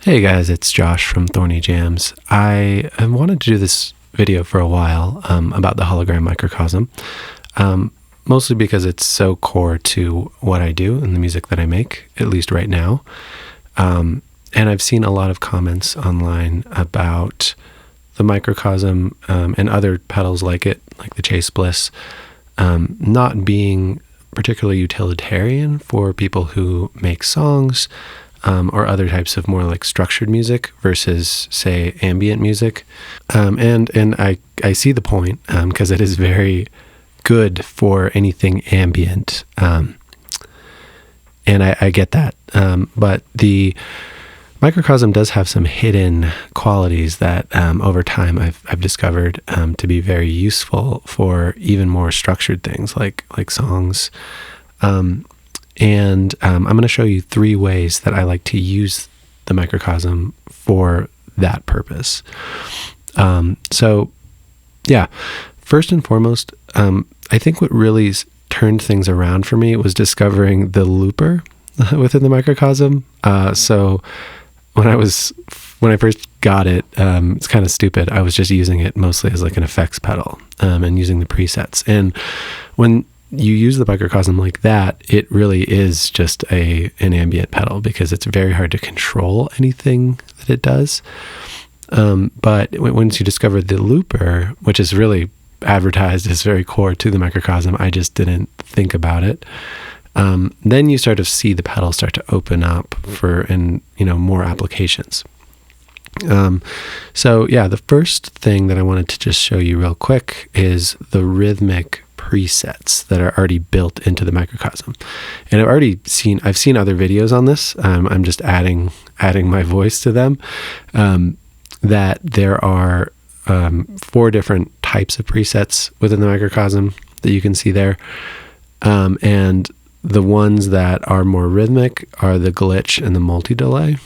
Hey guys, it's Josh from Thorny Jams. I have wanted to do this video for a while about the Hologram Microcosm, mostly because it's so core to what I do and the music that I make, at least right now. And I've seen a lot of comments online about the microcosm and other pedals like it, like the Chase Bliss, not being particularly utilitarian for people who make songs, or other types of more like structured music versus, say, ambient music. And I see the point, because it is very good for anything ambient. And I get that. But the microcosm does have some hidden qualities that over time I've discovered to be very useful for even more structured things like songs. And I'm going to show you 3 ways that I like to use the microcosm for that purpose. So yeah, first and foremost, I think what really turned things around for me was discovering the looper within the microcosm. So when I first got it, it's kind of stupid. I was just using it mostly as like an effects pedal, and using the presets. And when you use the microcosm like that, it really is just an ambient pedal because it's very hard to control anything that it does. But once you discover the looper, which is really advertised as very core to the microcosm, I just didn't think about it. Then you sort of see the pedal start to open up for more applications. So yeah, the first thing that I wanted to just show you real quick is the rhythmic presets that are already built into the microcosm. And I've seen other videos on this. I'm just adding my voice to them. That there are 4 different types of presets within the microcosm that you can see there. And the ones that are more rhythmic are the glitch and the multi-delay.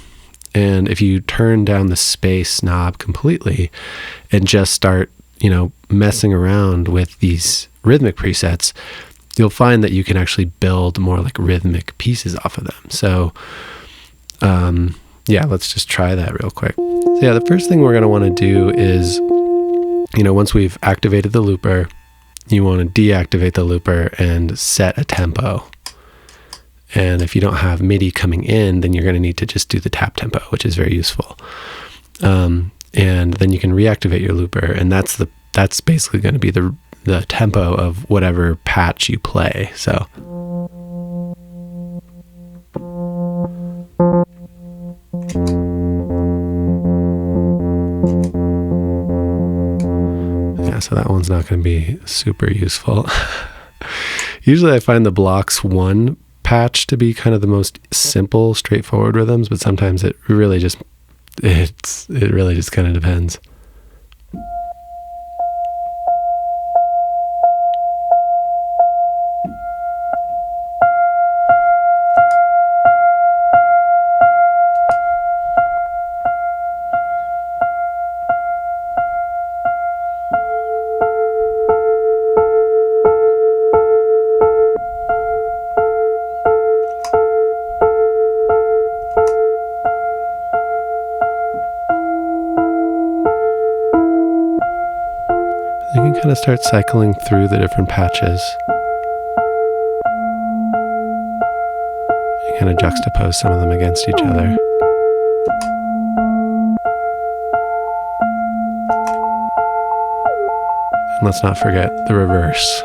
And if you turn down the space knob completely and just start, messing around with these rhythmic presets, you'll find that you can actually build more like rhythmic pieces off of them. So, yeah, let's just try that real quick. So yeah, the first thing we're going to want to do is, once we've activated the looper, you want to deactivate the looper and set a tempo. And if you don't have MIDI coming in, then you're going to need to just do the tap tempo, which is very useful. And then you can reactivate your looper, and that's basically going to be the tempo of whatever patch you play. So yeah, so that one's not going to be super useful. Usually I find the blocks 1 patch to be kind of the most simple, straightforward rhythms, but sometimes it really just kind of depends. You can kind of start cycling through the different patches. You kind of juxtapose some of them against each other. And let's not forget the reverse.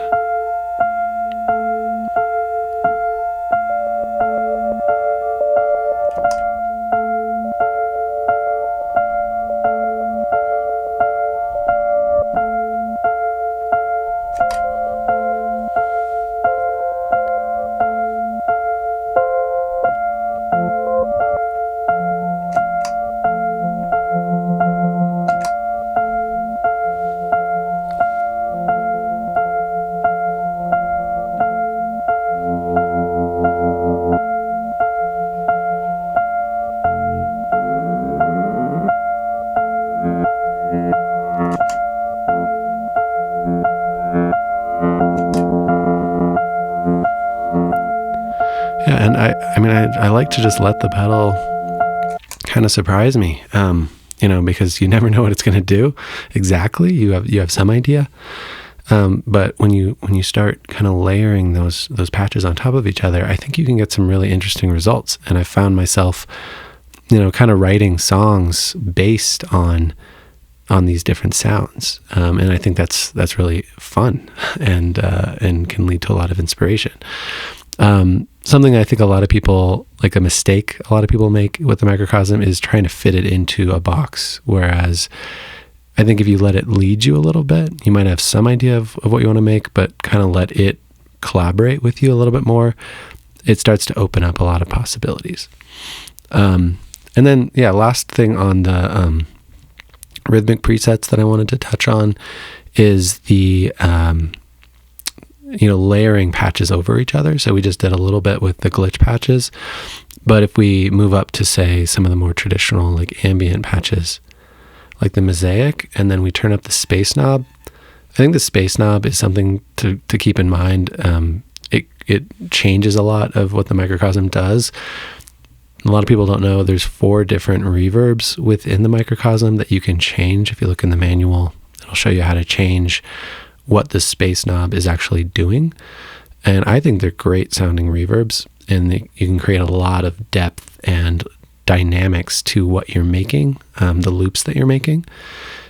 Yeah, and I like to just let the pedal kind of surprise me, because you never know what it's going to do exactly. You have some idea. But when you start kind of layering those patches on top of each other, I think you can get some really interesting results. And I found myself, kind of writing songs based on these different sounds. And I think that's really fun and can lead to a lot of inspiration. Something I think a lot of people, like a mistake a lot of people make with the microcosm, is trying to fit it into a box. Whereas I think if you let it lead you a little bit, you might have some idea of what you want to make, but kind of let it collaborate with you a little bit more. It starts to open up a lot of possibilities. And then, last thing on the rhythmic presets that I wanted to touch on is the layering patches over each other. So we just did a little bit with the glitch patches, but if we move up to, say, some of the more traditional like ambient patches, like the mosaic, and then we turn up the space knob, I think the space knob is something to keep in mind. It changes a lot of what the microcosm does. A lot of people don't know there's 4 different reverbs within the microcosm that you can change. If you look in the manual, it'll show you how to change what the space knob is actually doing. And I think they're great sounding reverbs, and you can create a lot of depth and dynamics to what you're making, the loops that you're making.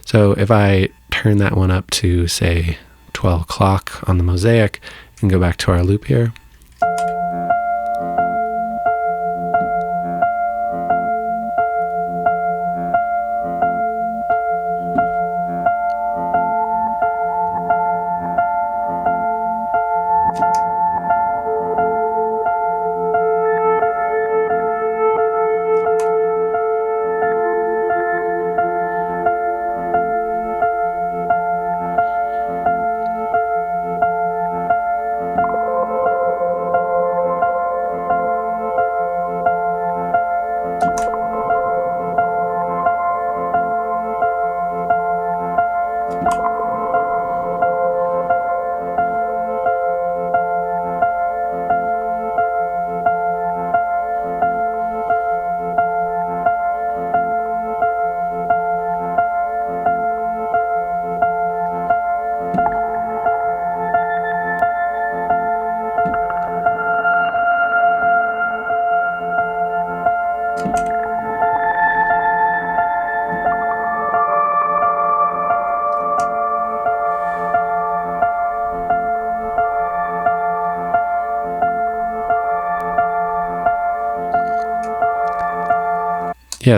So if I turn that one up to, say, 12 o'clock on the mosaic and go back to our loop here,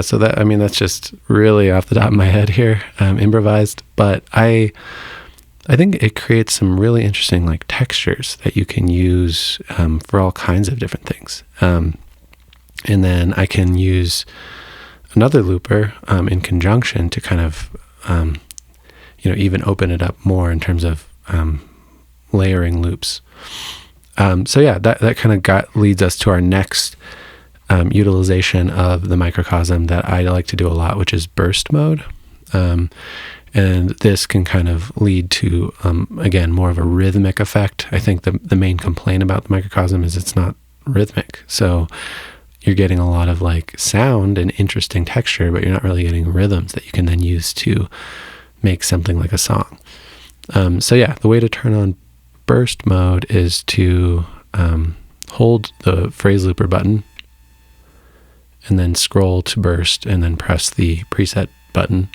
so that's just really off the top of my head here, improvised, but I think it creates some really interesting like textures that you can use for all kinds of different things. And then I can use another looper in conjunction to kind of even open it up more in terms of layering loops. That kind of leads us to our next utilization of the microcosm that I like to do a lot, which is burst mode. And this can kind of lead to, again, more of a rhythmic effect. I think the main complaint about the microcosm is it's not rhythmic. So you're getting a lot of like sound and interesting texture, but you're not really getting rhythms that you can then use to make something like a song. The way to turn on burst mode is to hold the phrase looper button and then scroll to burst and then press the preset button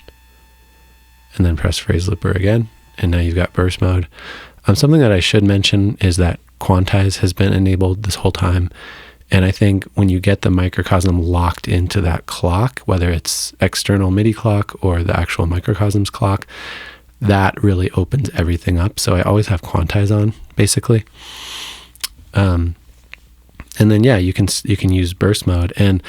and then press phrase looper again. And now you've got burst mode. Something that I should mention is that quantize has been enabled this whole time. And I think when you get the microcosm locked into that clock, whether it's external MIDI clock or the actual microcosm's clock, that really opens everything up. So I always have quantize on, basically. And then, you can use burst mode. And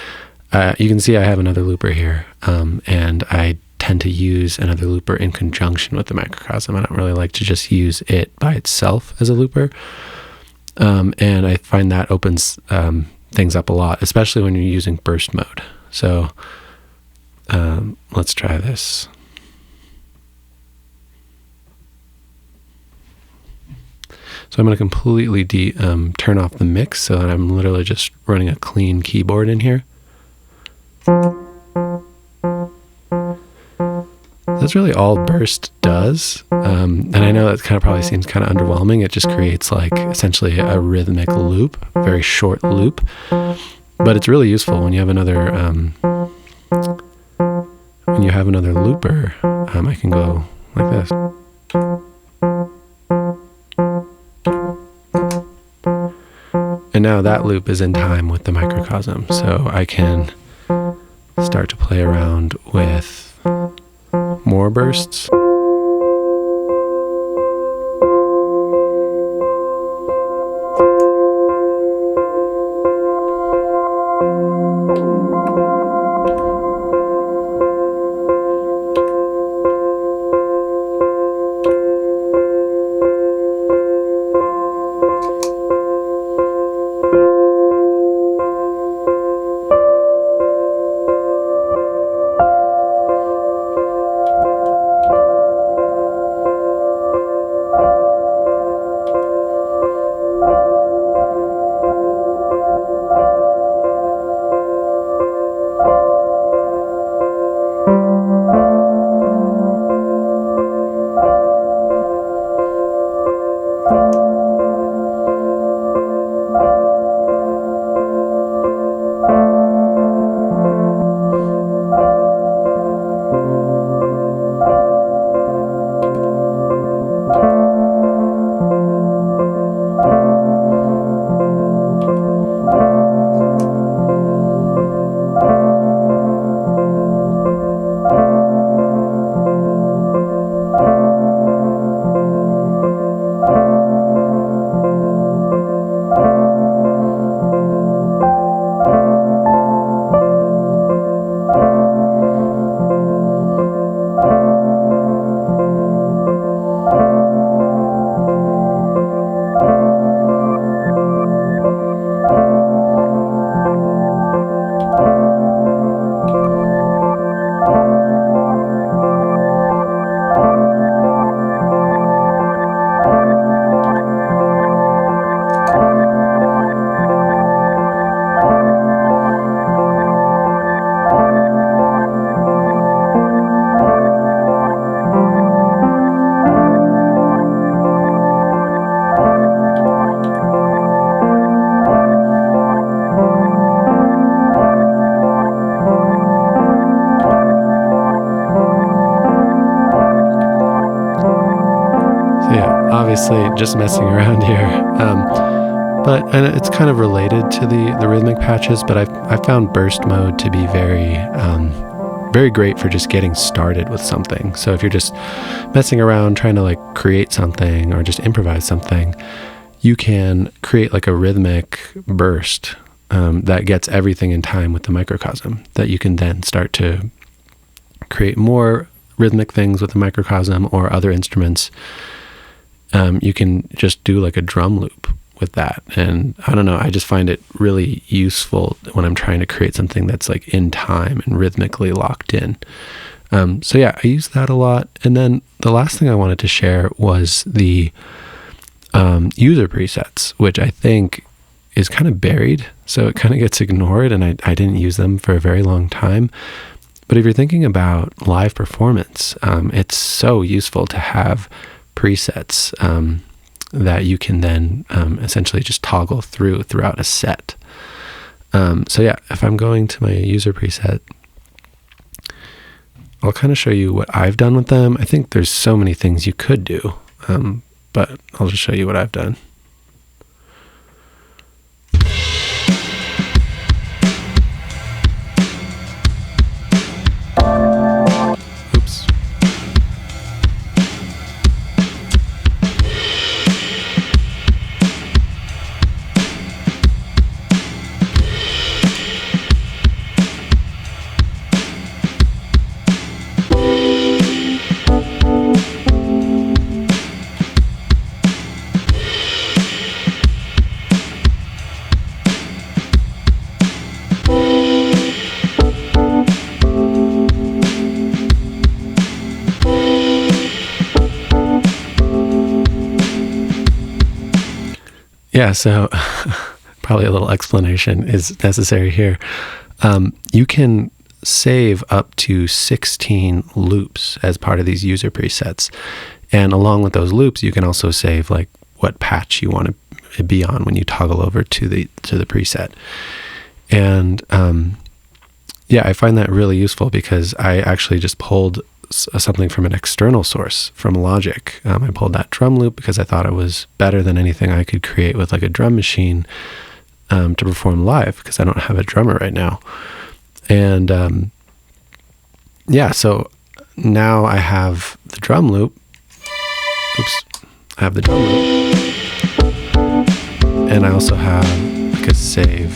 you can see I have another looper here. And I tend to use another looper in conjunction with the microcosm. I don't really like to just use it by itself as a looper. And I find that opens things up a lot, especially when you're using burst mode. So let's try this. So I'm going to completely turn off the mix so that I'm literally just running a clean keyboard in here. That's really all burst does. And I know that kind of probably seems kind of underwhelming. It just creates like essentially a rhythmic loop, a very short loop. But it's really useful when you have another looper. I can go like this. And now that loop is in time with the microcosm. So I can start to play around with more bursts. Obviously just messing around here, and it's kind of related to the rhythmic patches, but I found burst mode to be very great for just getting started with something. So if you're just messing around trying to like create something or just improvise something, you can create like a rhythmic burst that gets everything in time with the microcosm, that you can then start to create more rhythmic things with the microcosm or other instruments. You can just do like a drum loop with that. And I don't know, I just find it really useful when I'm trying to create something that's like in time and rhythmically locked in. So yeah, I use that a lot. And then the last thing I wanted to share was the user presets, which I think is kind of buried. So it kind of gets ignored, and I didn't use them for a very long time. But if you're thinking about live performance, it's so useful to have presets that you can then essentially just toggle throughout a set. So yeah, if I'm going to my user preset, I'll kind of show you what I've done with them. I think there's so many things you could do, but I'll just show you what I've done. Yeah, so probably a little explanation is necessary here. You can save up to 16 loops as part of these user presets. And along with those loops, you can also save like what patch you want to be on when you toggle over to the preset. And yeah, I find that really useful because I actually just pulled something from an external source from Logic. I pulled that drum loop because I thought it was better than anything I could create with like a drum machine to perform live, because I don't have a drummer right now. And yeah, so now I have the drum loop. Oops, I have the drum loop, and I also have like a save.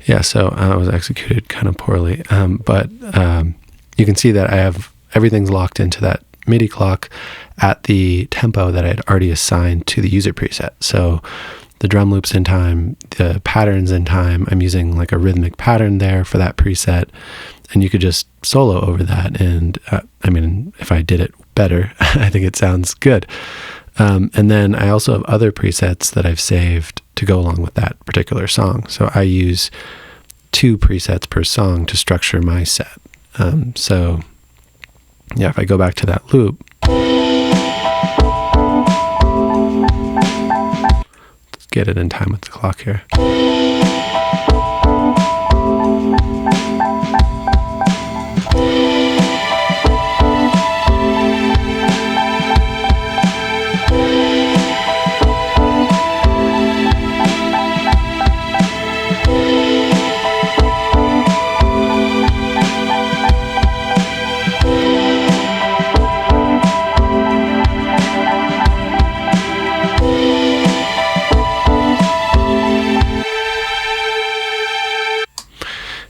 Yeah, so it was executed kind of poorly, but you can see that I have everything's locked into that MIDI clock at the tempo that I had already assigned to the user preset. So the drum loop's in time, the pattern's in time. I'm using like a rhythmic pattern there for that preset, and you could just solo over that. And I mean, if I did it better, I think it sounds good. And then I also have other presets that I've saved to go along with that particular song. So I use 2 presets per song to structure my set. So yeah, if I go back to that loop, let's get it in time with the clock here.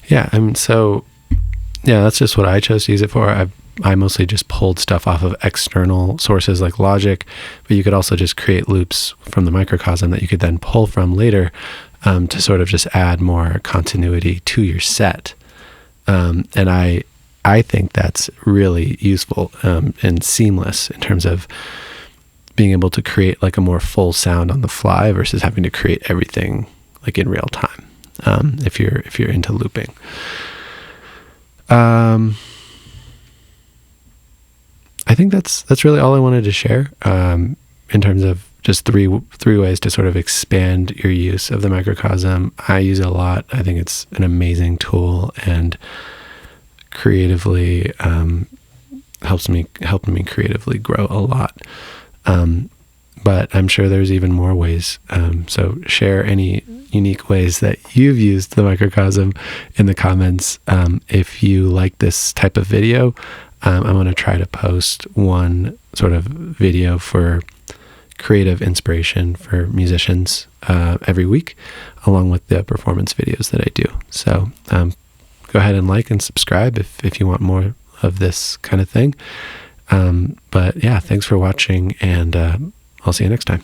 Yeah, I mean, so yeah, that's just what I chose to use it for. I mostly just pulled stuff off of external sources like Logic, but you could also just create loops from the microcosm that you could then pull from later to sort of just add more continuity to your set. And I think that's really useful and seamless in terms of being able to create like a more full sound on the fly versus having to create everything like in real time. If you're into looping. I think that's really all I wanted to share in terms of just three ways to sort of expand your use of the microcosm. I use it a lot. I think it's an amazing tool and creatively helped me creatively grow a lot. But I'm sure there's even more ways. So share any unique ways that you've used the microcosm in the comments. If you like this type of video, I'm going to try to post one sort of video for creative inspiration for musicians every week, along with the performance videos that I do. So go ahead and like and subscribe if you want more of this kind of thing. But yeah, thanks for watching, and I'll see you next time.